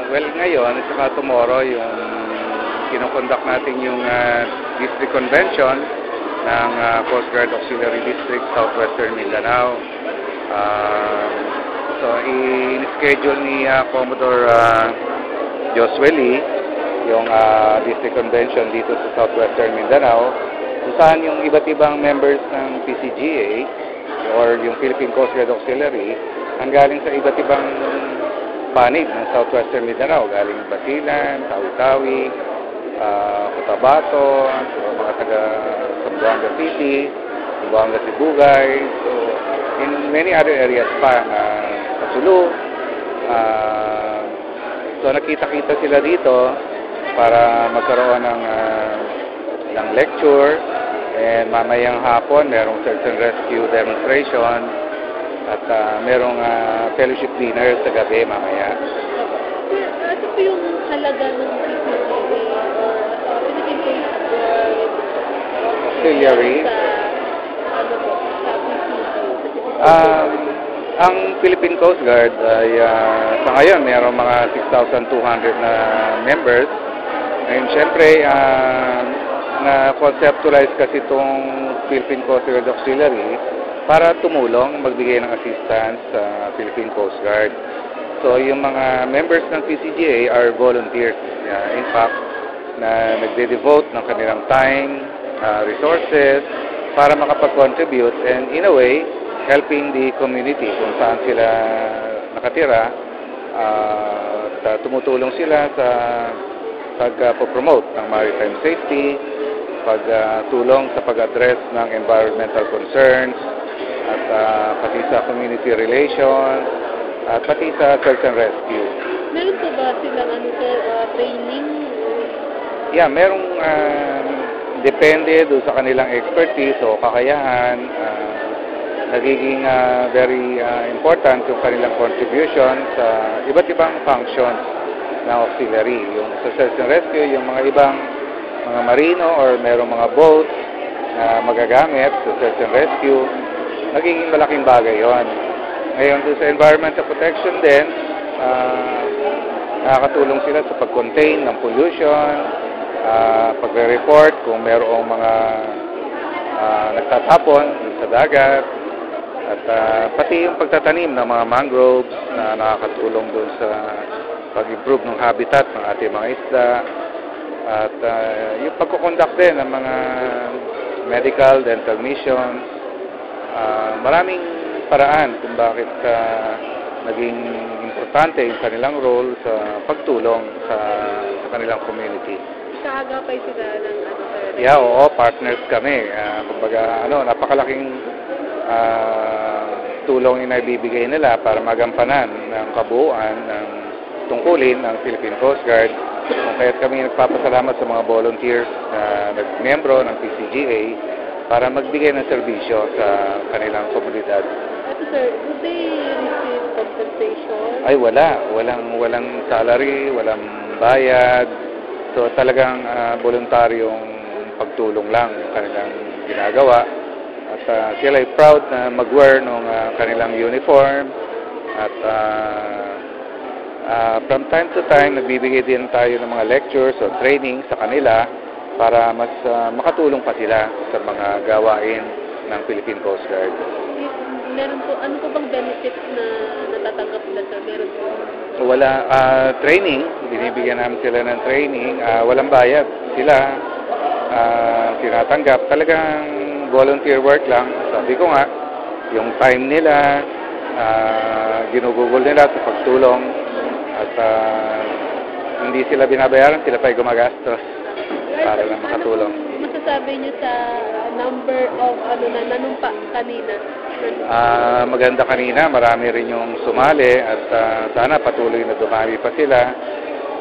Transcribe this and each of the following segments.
Well, ngayon at saka tomorrow, yung kinokonduct natin yung district convention ng Coast Guard Auxiliary District, Southwestern Mindanao. So, in-schedule ni Commodore Josué Lee yung district convention dito sa Southwestern Mindanao, kung saan yung iba't ibang members ng PCGA or yung Philippine Coast Guard Auxiliary ang galing sa iba't ibang panig ng Southwestern Mindanao, galing Basilan, Tawi-Tawi, Cotabato, so mga taga Zamboanga City, Zamboanga Sibugay, so in many other areas pa, Pasulu. So nakita-kita sila dito para magkaroon ng lecture, and mamayang hapon merong search and rescue demonstration at merong fellowship dinner sa gabi mamaya. Ano po yung halaga ng Philippine Coast Guard Auxiliary? Sa PCG? Ang Philippine Coast Guard ay sa ngayon mayroong mga 6,200 na members. Ngayon syempre na-conceptualize kasi itong Philippine Coast Guard Auxiliary para tumulong, magbigay ng assistance sa Philippine Coast Guard. So, yung mga members ng PCGA are volunteers. In fact, na nagde-devote ng kanilang time, resources, para makapag-contribute and in a way, helping the community kung saan sila nakatira. At tumutulong sila sa pag-promote ng maritime safety, pagtulong sa pag-address ng environmental concerns, at pati sa community relations, at pati sa search and rescue. Meron po ba silang training? Yeah, merong depende doon sa kanilang expertise o kakayahan. Nagiging very important yung kanilang contribution sa iba't ibang functions ng auxiliary. Yung sa search and rescue, yung mga ibang mga marino or merong mga boats na magagamit sa search and rescue, nagiging malaking bagay yon. Ngayon doon sa environmental protection din, nakakatulong sila sa pag-contain ng pollution, pagre-report kung mayroong mga nagtatapon sa dagat, at pati yung pagtatanim ng mga mangroves na nakakatulong doon sa pag-improve ng habitat ng ating mga isda, at yung pagkukonduct din ng mga medical, dental missions. Maraming paraan kung bakit naging importante yung kanilang role sa pagtulong sa kanilang community. Kaagapay sila ng Yeah, oo, partners kami. Kumbaga, napakalaking tulong yung naibibigay nila para magampanan ng kabuuan ng tungkulin ng Philippine Coast Guard. Kaya kami nagpapasalamat sa mga volunteers na nagmembro ng PCGA para magbigay ng serbisyo sa kanilang komunidad. Ito sir, do they receive compensation? Ay wala. Walang salary, walang bayad. So talagang voluntaryong pagtulong lang yung kanilang ginagawa. At sila ay proud na mag-wear ng kanilang uniform. At from time to time, nagbibigay din tayo ng mga lectures o training sa kanila para mas makatulong pa sila sa mga gawain ng Philippine Coast Guard. Meron po, ano po bang benefits na natatanggap nila sa meron po? Wala, training, binibigyan namin sila ng training, walang bayad sila, tinatanggap, talagang volunteer work lang. Sabi ko nga, yung time nila, ginugugol nila sa pagtulong, at hindi sila binabayaran, sila pa ay gumagastos para lang makatulong. Masasabi niyo sa number of na nanumpa kanina? Maganda kanina, marami rin yung sumali at sana patuloy na dumami pa sila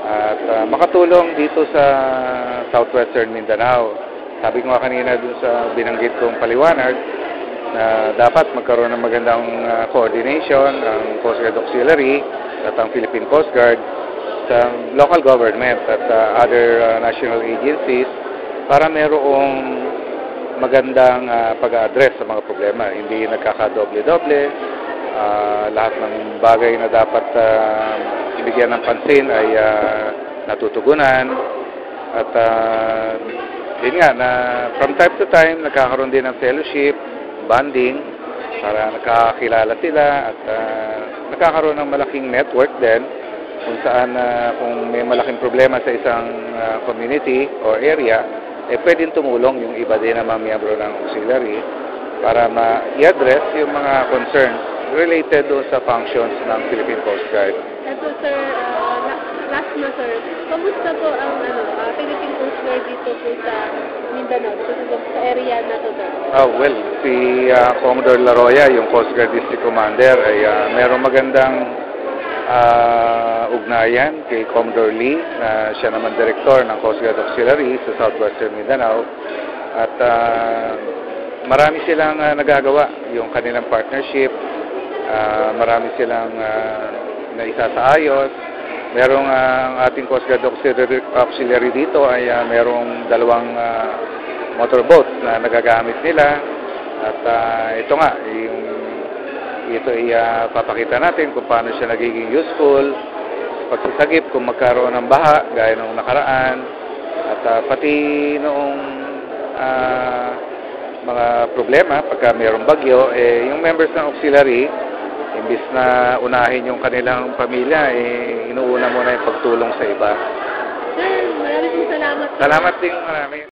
at makatulong dito sa Southwestern Mindanao. Sabi ko nga kanina dun sa binanggit kong paliwanag na dapat magkaroon ng magandang coordination ang Coast Guard Auxiliary at ang Philippine Coast Guard sa local government at other national agencies para mayroong magandang pag-address sa mga problema. Hindi nagkakadoble-doble, lahat ng bagay na dapat bigyan ng pansin ay natutugunan. At yun nga, na from time to time, nagkakaroon din ng fellowship, bonding, para nakakakilala sila at nagkakaroon ng malaking network din kung saan kung may malaking problema sa isang community or area, pwedeng tumulong yung iba din na mga miyembro ng auxiliary para ma-i-address yung mga concerns related do sa functions ng Philippine Coast Guard. Ito sir, last na sir, kamusta po ang Philippine Coast Guard dito po sa Mindanao, sa area na to sir? Well, si Commodore Laroya, yung Coast Guard District Commander, ay merong magandang ugnayan kay Commodore Lee, na siya naman Director ng Coast Guard Auxiliary sa Southwestern Mindanao. At marami silang nagagawa, yung kanilang partnership, marami silang naisasaayos. Merong ang ating Coast Guard Auxiliary dito ay merong 2 motorboat na nagagamit nila. At ito nga, ito ay papakita natin kung paano siya nagiging useful sa pagsasagip kung magkaroon ng baha gaya nung nakaraan. At pati noong mga problema pagka mayroong bagyo, yung members ng auxiliary, imbis na unahin yung kanilang pamilya, inuuna muna yung pagtulong sa iba. Sir, maraming salamat. Salamat din marami.